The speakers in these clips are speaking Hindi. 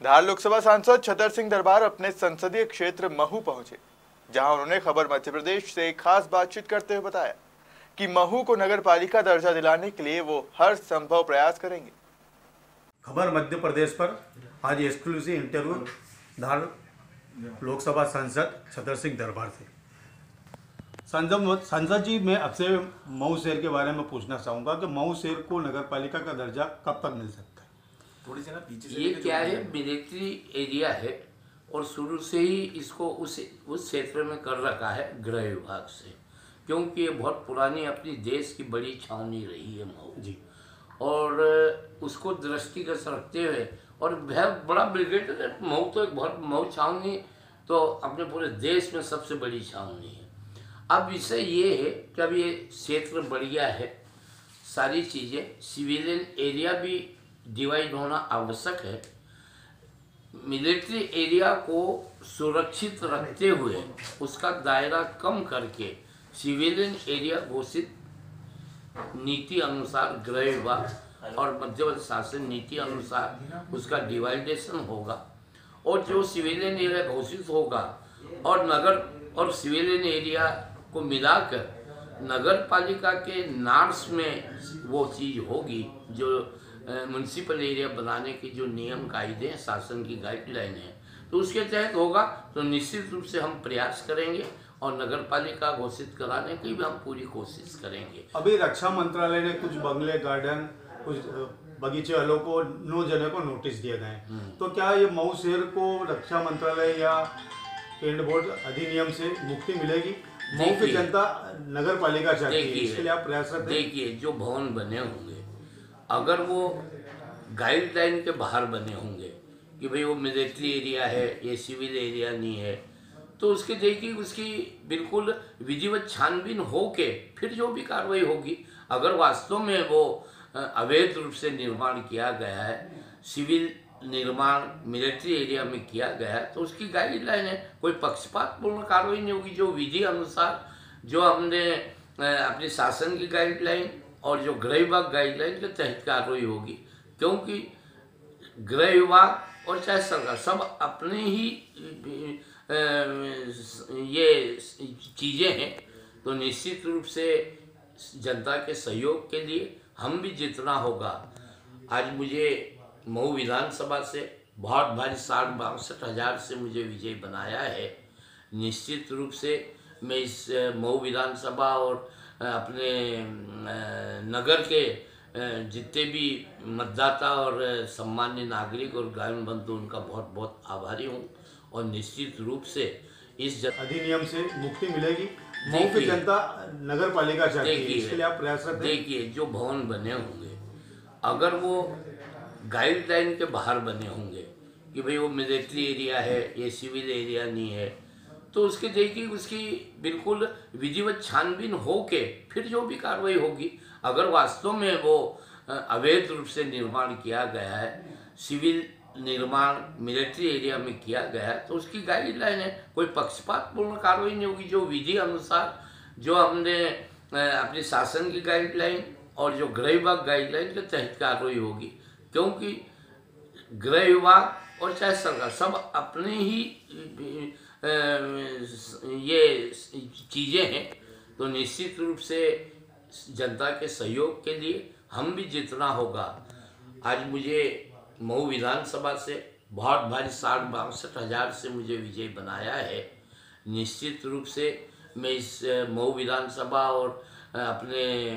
धार लोकसभा सांसद छतर सिंह दरबार अपने संसदीय क्षेत्र महू पहुंचे, जहां उन्होंने खबर मध्य प्रदेश से खास बातचीत करते हुए बताया कि महू को नगर पालिका दर्जा दिलाने के लिए वो हर संभव प्रयास करेंगे। खबर मध्य प्रदेश पर आज एक्सक्लूसिव इंटरव्यू धार लोकसभा सांसद छतर सिंह दरबार से। सांसद जी, मैं आपसे मऊ शहर के बारे में पूछना चाहूँगा कि मऊ शहर को नगर पालिका का दर्जा कब तक मिल सकता है? थोड़ी सी ना पीछे से ये क्या है, मिलिट्री एरिया है और शुरू से ही इसको उस क्षेत्र में कर रखा है गृह विभाग से, क्योंकि ये बहुत पुरानी अपनी देश की बड़ी छावनी रही है मऊ जी। और उसको दृष्टिगत रखते हुए और बहुत बड़ा ब्रिगेड है मऊ, तो एक बहुत मऊ छावनी तो अपने पूरे देश में सबसे बड़ी छावनी है। अब विषय ये है कि अब ये क्षेत्र बढ़ गया है, सारी चीज़ें सिविलियन एरिया भी डिवाइड होना आवश्यक है। मिलिट्री एरिया को सुरक्षित रखते हुए उसका दायरा कम करके सिविलियन एरिया घोषित नीति अनुसार गृह विभाग और मध्य प्रदेश शासन नीति अनुसार उसका डिवाइडेशन होगा और जो सिविलियन एरिया घोषित होगा और नगर और सिविलियन एरिया को मिलाकर नगर पालिका के नार्स में वो चीज़ होगी जो म्यूनसिपल एरिया बनाने के जो नियम कायदे हैं, शासन की गाइडलाइन है, तो उसके तहत होगा। तो निश्चित रूप से हम प्रयास करेंगे और नगर पालिका घोषित कराने की भी हम पूरी कोशिश करेंगे। अभी रक्षा मंत्रालय ने कुछ बंगले, गार्डन, कुछ बगीचे वालों को 9 जने को नोटिस दिए गए, तो क्या ये मऊ शहर को रक्षा मंत्रालय या केंद्र बोर्ड अधिनियम से मुक्ति मिलेगी? मऊ की जनता नगर पालिका चाहती है, इसके लिए आप प्रयासरत हैं? देखिए, जो भवन बने होंगे अगर वो गाइडलाइन के बाहर बने होंगे कि भाई वो मिलिट्री एरिया है, ये सिविल एरिया नहीं है, तो उसके देखिए उसकी बिल्कुल विधिवत छानबीन हो के फिर जो भी कार्रवाई होगी। अगर वास्तव में वो अवैध रूप से निर्माण किया गया है, सिविल निर्माण मिलिट्री एरिया में किया गया है, तो उसकी गाइडलाइन है, कोई पक्षपातपूर्ण कार्रवाई नहीं होगी। जो विधि अनुसार जो हमने अपनी शासन की गाइडलाइन और जो गृह विभाग गाइडलाइन के तहत कार्रवाई होगी, क्योंकि गृह विभाग और चाहे सरकार सब अपने ही ये चीज़ें हैं, तो निश्चित रूप से जनता के सहयोग के लिए हम भी जितना होगा। आज मुझे मऊ विधानसभा से बहुत भारी 60-62 से मुझे विजय बनाया है। निश्चित रूप से मैं इस मऊ विधानसभा और अपने नगर के जितने भी मतदाता और सम्मान्य नागरिक और ग्रामीण बंधु उनका बहुत बहुत आभारी हूँ और निश्चित रूप से इस अधिनियम से मुक्ति मिलेगी। मऊ की जनता नगर पालिका चाहती है, इसके लिए आप प्रयासरत हैं? देखिए, जो भवन बने होंगे अगर वो गाइडलाइन के बाहर बने होंगे कि भाई वो मिलिट्री एरिया है, ये सिविल एरिया नहीं है, तो उसके देखिए उसकी बिल्कुल विधिवत छानबीन हो के फिर जो भी कार्रवाई होगी। अगर वास्तव में वो अवैध रूप से निर्माण किया गया है, सिविल निर्माण मिलिट्री एरिया में किया गया है, तो उसकी गाइडलाइन है, कोई पक्षपातपूर्ण कार्रवाई नहीं होगी। जो विधि अनुसार जो हमने अपनी शासन की गाइडलाइन और जो गृह विभाग गाइडलाइन के तहत कार्रवाई होगी, क्योंकि गृह विभाग और चाहे सरकार सब अपने ही ये चीज़ें हैं, तो निश्चित रूप से जनता के सहयोग के लिए हम भी जितना होगा। आज मुझे मऊ विधानसभा से बहुत भारी 60-62 से मुझे विजय बनाया है। निश्चित रूप से मैं इस मऊ विधानसभा और अपने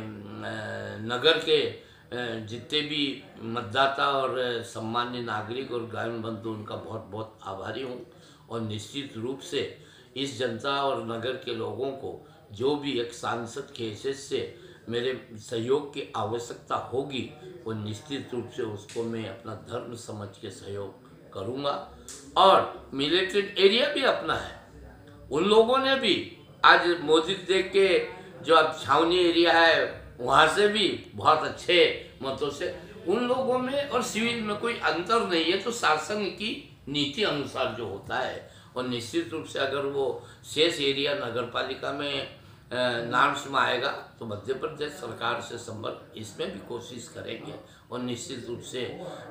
नगर के जितने भी मतदाता और सम्मान्य नागरिक और ग्रामीण बंधु उनका बहुत बहुत आभारी हूँ और निश्चित रूप से इस जनता और नगर के लोगों को जो भी एक सांसद के हैसियत से मेरे सहयोग की आवश्यकता होगी, वो निश्चित रूप से उसको मैं अपना धर्म समझ के सहयोग करूँगा। और मिलिट्री एरिया भी अपना है, उन लोगों ने भी आज मोदी देख के जो अब छावनी एरिया है वहाँ से भी बहुत अच्छे मतों से उन लोगों में और सिविल में कोई अंतर नहीं है, तो शासन की नीति अनुसार जो होता है। और निश्चित रूप से अगर वो शेष एरिया नगर पालिका में नॉर्म्स में आएगा तो मध्य प्रदेश सरकार से संपर्क इसमें भी कोशिश करेंगे और निश्चित रूप से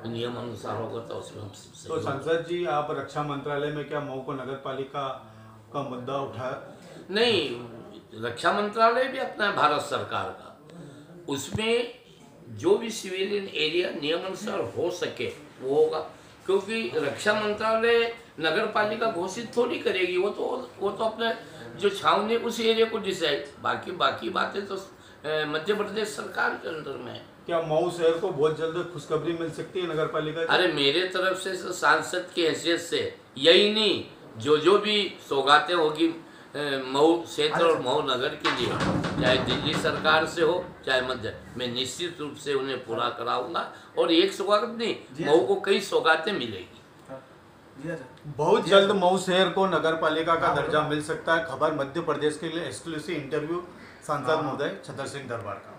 नियम अनुसार होगा तो उसमें हम तो सहयोग संसद जी, आप रक्षा मंत्रालय में क्या मऊ को नगर पालिका का मुद्दा उठाया? नहीं, रक्षा मंत्रालय भी अपना है भारत सरकार का, उसमें जो भी सिविलियन एरिया नियमानुसार हो सके वो होगा, क्योंकि रक्षा मंत्रालय नगर पालिका घोषित थोड़ी करेगी, वो तो अपने जो छावनी उस एरिया को डिसाइड, बाकी बातें तो मध्य प्रदेश सरकार के अंदर में है। क्या मऊ शहर को बहुत जल्द खुशखबरी मिल सकती है नगर पालिका की? अरे मेरे तरफ से तो सांसद की हैसियत से यही नहीं, जो भी सौगातें होगी मऊ क्षेत्र और मऊ नगर के लिए, चाहे दिल्ली सरकार से हो चाहे मध्य, मैं निश्चित रूप से उन्हें पूरा कराऊंगा और एक सौगात नहीं, मऊ को कई सौगातें मिलेगी। बहुत जल्द मऊ शहर को नगर पालिका का दर्जा मिल सकता है। खबर मध्य प्रदेश के लिए एक्सक्लूसिव इंटरव्यू सांसद महोदय छतर सिंह दरबार का।